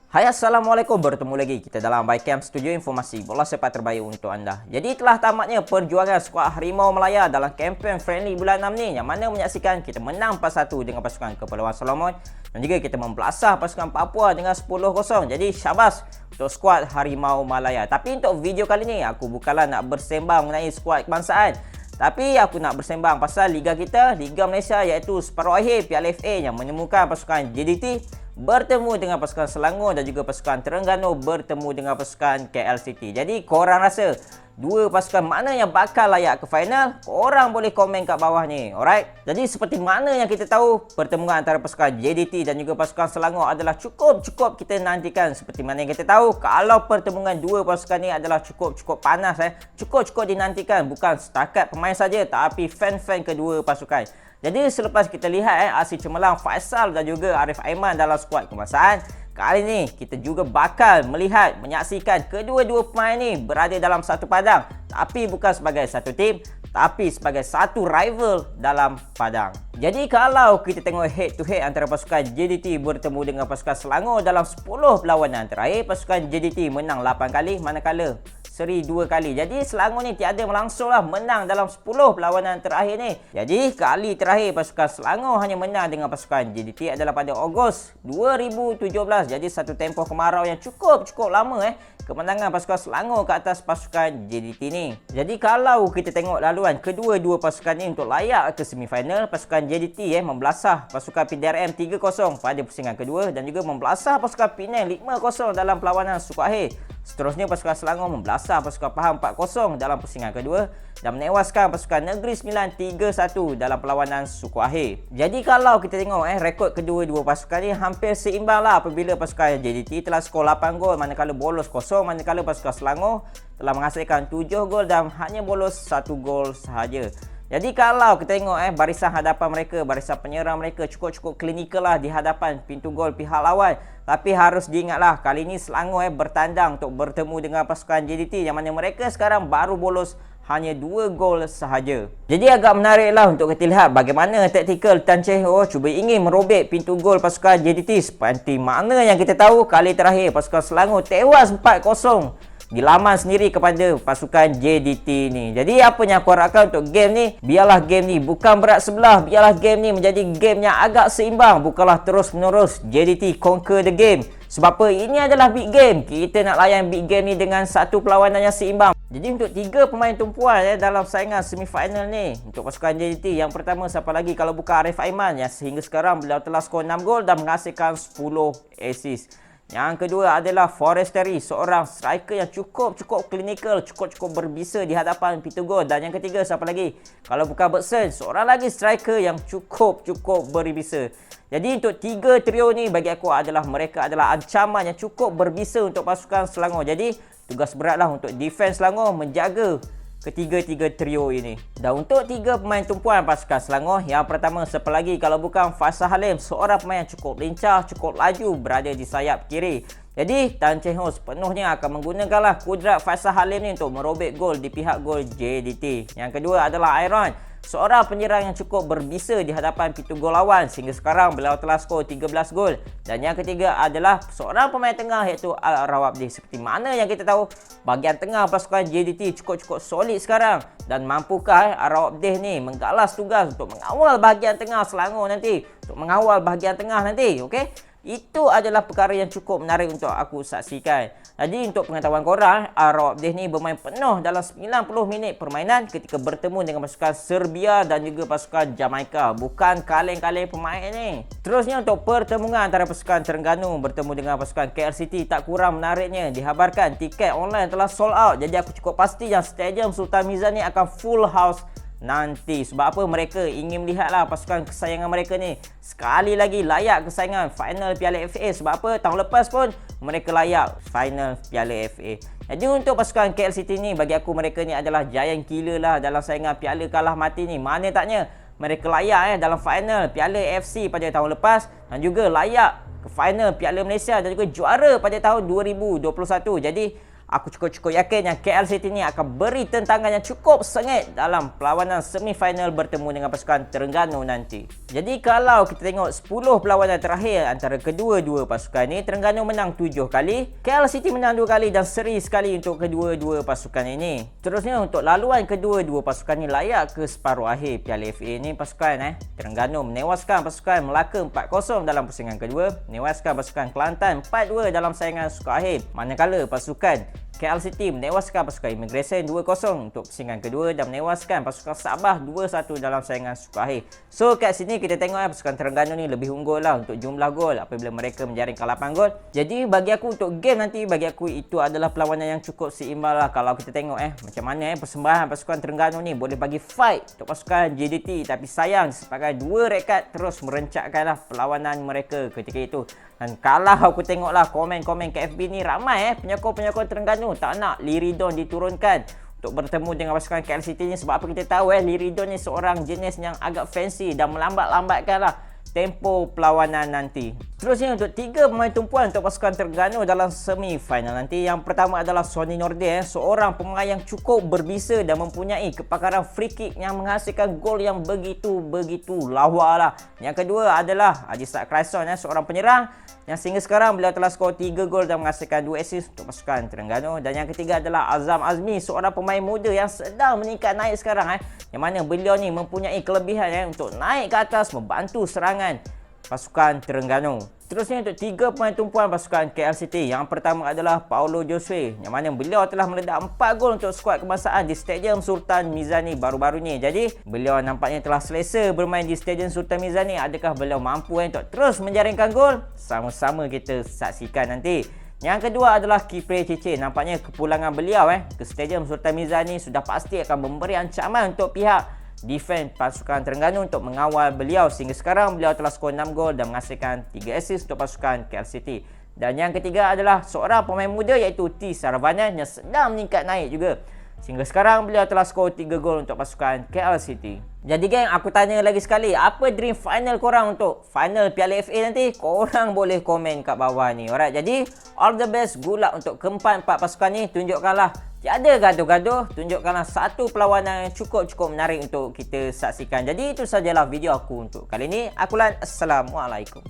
Hai, Assalamualaikum. Bertemu lagi kita dalam Bycam Studio, informasi bola sepak terbaik untuk anda. Jadi telah tamatnya perjuangan skuad Harimau Malaya dalam kempen friendly bulan 6 ni, yang mana menyaksikan kita menang 4-1 dengan pasukan Kepulauan Solomon dan juga kita membelasah pasukan Papua dengan 10-0. Jadi syabas untuk skuad Harimau Malaya. Tapi untuk video kali ni aku bukanlah nak bersembang mengenai skuad kebangsaan, tapi aku nak bersembang pasal liga kita, Liga Malaysia, iaitu separuh akhir Piala FA yang menemukan pasukan JDT bertemu dengan pasukan Selangor dan juga pasukan Terengganu bertemu dengan pasukan KL City. Jadi korang rasa dua pasukan mana yang bakal layak ke final? Korang boleh komen kat bawah ni. Alright. Jadi seperti mana yang kita tahu, pertemuan antara pasukan JDT dan juga pasukan Selangor adalah cukup kita nantikan. Seperti mana yang kita tahu, kalau pertemuan dua pasukan ni adalah cukup panas, cukup dinantikan, bukan setakat pemain saja tapi fan-fan kedua pasukan. Jadi selepas kita lihat aksi cemerlang Faisal dan juga Arif Aiman dalam skuad kebangsaan, kali ni kita juga bakal menyaksikan kedua-dua pemain ni berada dalam satu padang, tapi bukan sebagai satu tim, tapi sebagai satu rival dalam padang. Jadi kalau kita tengok head to head antara pasukan JDT bertemu dengan pasukan Selangor dalam 10 perlawanan terakhir, pasukan JDT menang 8 kali manakala seri 2 kali. Jadi Selangor ni tiada melangsunglah menang dalam 10 perlawanan terakhir ni. Jadi kali terakhir pasukan Selangor hanya menang dengan pasukan JDT adalah pada Ogos 2017. Jadi satu tempoh kemarau yang cukup lama kemenangan pasukan Selangor ke atas pasukan JDT ni. Jadi kalau kita tengok laluan kedua-dua pasukan ni untuk layak ke semifinal, pasukan JDT membelasah pasukan PDRM 3-0 pada pusingan kedua dan juga membelasah pasukan Penang 5-0 dalam perlawanan suku akhir. Seterusnya pasukan Selangor membelasah pasukan Pahang 4-0 dalam pusingan kedua dan menewaskan pasukan Negeri Sembilan 3-1 dalam perlawanan suku akhir. Jadi kalau kita tengok rekod kedua-dua pasukan ni hampir seimbang lah, apabila pasukan JDT telah skor 8 gol manakala bolos 0, manakala pasukan Selangor telah menghasilkan 7 gol dan hanya bolos 1 gol sahaja. Jadi kalau kita tengok barisan hadapan mereka, barisan penyerang mereka cukup klinikal lah di hadapan pintu gol pihak lawan. Tapi harus diingatlah, kali ini Selangor bertandang untuk bertemu dengan pasukan JDT yang mana mereka sekarang baru bolos hanya 2 gol sahaja. Jadi agak menariklah untuk kita lihat bagaimana taktikal Tan Cheng Ho cuba ingin merobek pintu gol pasukan JDT, seperti mana yang kita tahu kali terakhir pasukan Selangor tewas 4-0 di laman sendiri kepada pasukan JDT ni. Jadi apa yang aku harapkan untuk game ni, biarlah game ni bukan berat sebelah, biarlah game ni menjadi game yang agak seimbang, bukanlah terus menerus JDT conquer the game. Sebab apa? Ini adalah big game. Kita nak layan big game ni dengan satu perlawanan yang seimbang. Jadi untuk 3 pemain tumpuan dalam saingan semifinal ni untuk pasukan JDT, yang pertama siapa lagi kalau bukan Arif Aiman, yang sehingga sekarang beliau telah skor 6 gol dan menghasilkan 10 assist. Yang kedua adalah Foresteri, seorang striker yang cukup klinikal, cukup berbisa di hadapan pintu gol. Dan yang ketiga siapa lagi kalau bukan Bergson, seorang lagi striker yang cukup berbisa. Jadi untuk 3 trio ni bagi aku mereka adalah ancaman yang cukup berbisa untuk pasukan Selangor. Jadi tugas beratlah untuk defense Selangor menjaga ketiga-tiga trio ini. Dan untuk 3 pemain tumpuan pasukan Selangor, yang pertama siapa lagi kalau bukan Faisal Halim, seorang pemain yang cukup lincah, cukup laju berada di sayap kiri. Jadi Tan Cheng Ho sepenuhnya akan menggunakanlah kudrat Faisal Halim ni untuk merobek gol di pihak gol JDT. Yang kedua adalah Aaron, seorang penyerang yang cukup berbisa di hadapan pintu gol lawan, sehingga sekarang beliau telah skor 13 gol. Dan yang ketiga adalah seorang pemain tengah iaitu Al-Rawabdi. Seperti mana yang kita tahu, bahagian tengah pasukan JDT cukup solid sekarang, dan mampukah Al-Rawabdi ni menggalas tugas untuk mengawal bahagian tengah Selangor nanti, untuk mengawal bahagian tengah nanti, okey? Itu adalah perkara yang cukup menarik untuk aku saksikan. Jadi untuk pengetahuan korang, Al-Rawabdi ni bermain penuh dalam 90 minit permainan ketika bertemu dengan pasukan Serbia dan juga pasukan Jamaika. Bukan kaleng-kaleng pemain ni. Terusnya untuk pertemuan antara pasukan Terengganu bertemu dengan pasukan KL City, tak kurang menariknya. Dihabarkan tiket online telah sold out. Jadi aku cukup pasti yang Stadium Sultan Mizan ni akan full house nanti. Sebab apa? Mereka ingin melihatlah pasukan kesayangan mereka ni sekali lagi layak ke saingan final Piala FA. Sebab apa? Tahun lepas pun mereka layak final Piala FA. Jadi untuk pasukan KL City ni, bagi aku mereka ni adalah giant killer lah dalam saingan Piala kalah mati ni. Mana taknya mereka layak dalam final Piala FC pada tahun lepas, dan juga layak ke final Piala Malaysia dan juga juara pada tahun 2021. Jadi Aku cukup-cukup yakin yang KL City ni akan beri tentangan yang cukup sengit dalam perlawanan semifinal bertemu dengan pasukan Terengganu nanti. Jadi kalau kita tengok 10 perlawanan terakhir antara kedua-dua pasukan ni, Terengganu menang 7 kali, KL City menang 2 kali dan seri sekali untuk kedua-dua pasukan ini. Terusnya untuk laluan kedua-dua pasukan ni layak ke separuh akhir Piala FA ni pasukan Terengganu menewaskan pasukan Melaka 4-0 dalam pusingan kedua, menewaskan pasukan Kelantan 4-2 dalam saingan skor akhir. Manakala pasukan KL City menewaskan pasukan Immigration 2-0 untuk pusingan kedua dan menewaskan pasukan Sabah 2-1 dalam saingan skor akhir. So kat sini kita tengok pasukan Terengganu ni lebih unggul lah untuk jumlah gol apabila mereka menjaringkan 8 gol. Jadi bagi aku untuk game nanti, bagi aku itu adalah perlawanan yang cukup seimbang lah. Kalau kita tengok macam mana persembahan pasukan Terengganu ni boleh bagi fight untuk pasukan JDT, tapi sayang sebagai dua rekat terus merencatkanlah perlawanan mereka ketika itu. Dan kalau aku tengoklah komen-komen KFB ni ramai penyokong-penyokong Terengganu tak nak Liridon diturunkan untuk bertemu dengan pasukan KL City ni. Sebab apa kita tahu Liridon ni seorang jenis yang agak fancy dan melambat-lambatkanlah tempo perlawanan nanti. Terusnya untuk 3 pemain tumpuan untuk pasukan Terengganu dalam semi-final nanti. Yang pertama adalah Sonny Nordin, seorang pemain yang cukup berbisa dan mempunyai kepakaran free kick yang menghasilkan gol yang begitu lawa lah. Yang kedua adalah Ajisat Kraison, seorang penyerang yang sehingga sekarang beliau telah skor 3 gol dan menghasilkan 2 assist untuk pasukan Terengganu. Dan yang ketiga adalah Azam Azmi, seorang pemain muda yang sedang meningkat naik sekarang yang mana beliau ni mempunyai kelebihan untuk naik ke atas membantu serangan pasukan Terengganu. Terusnya untuk 3 pemain tumpuan pasukan KL City. Yang pertama adalah Paulo Josue, yang mana beliau telah meledak 4 gol untuk skuad kebangsaan di Stadium Sultan Mizani baru-baru ni. Jadi beliau nampaknya telah selesa bermain di Stadium Sultan Mizani. Adakah beliau mampu untuk terus menjaringkan gol? Sama-sama kita saksikan nanti. Yang kedua adalah Kipre Cece. Nampaknya kepulangan beliau ke Stadium Sultan Mizani sudah pasti akan memberi ancaman untuk pihak defense pasukan Terengganu untuk mengawal beliau. Sehingga sekarang beliau telah skor 6 gol dan menghasilkan 3 assist untuk pasukan KL City. Dan yang ketiga adalah seorang pemain muda iaitu T. Saravanan yang sedang meningkat naik juga. Sehingga sekarang beliau telah skor 3 gol untuk pasukan KL City. Jadi geng, aku tanya lagi sekali, apa dream final korang untuk final Piala FA nanti? Korang boleh komen kat bawah ni. Alright, jadi all the best, good luck untuk keempat-empat pasukan ni. Tunjukkanlah tiada gaduh-gaduh, tunjukkanlah satu perlawanan yang cukup menarik untuk kita saksikan. Jadi itu sajalah video aku untuk kali ini. Aku Lan, Assalamualaikum.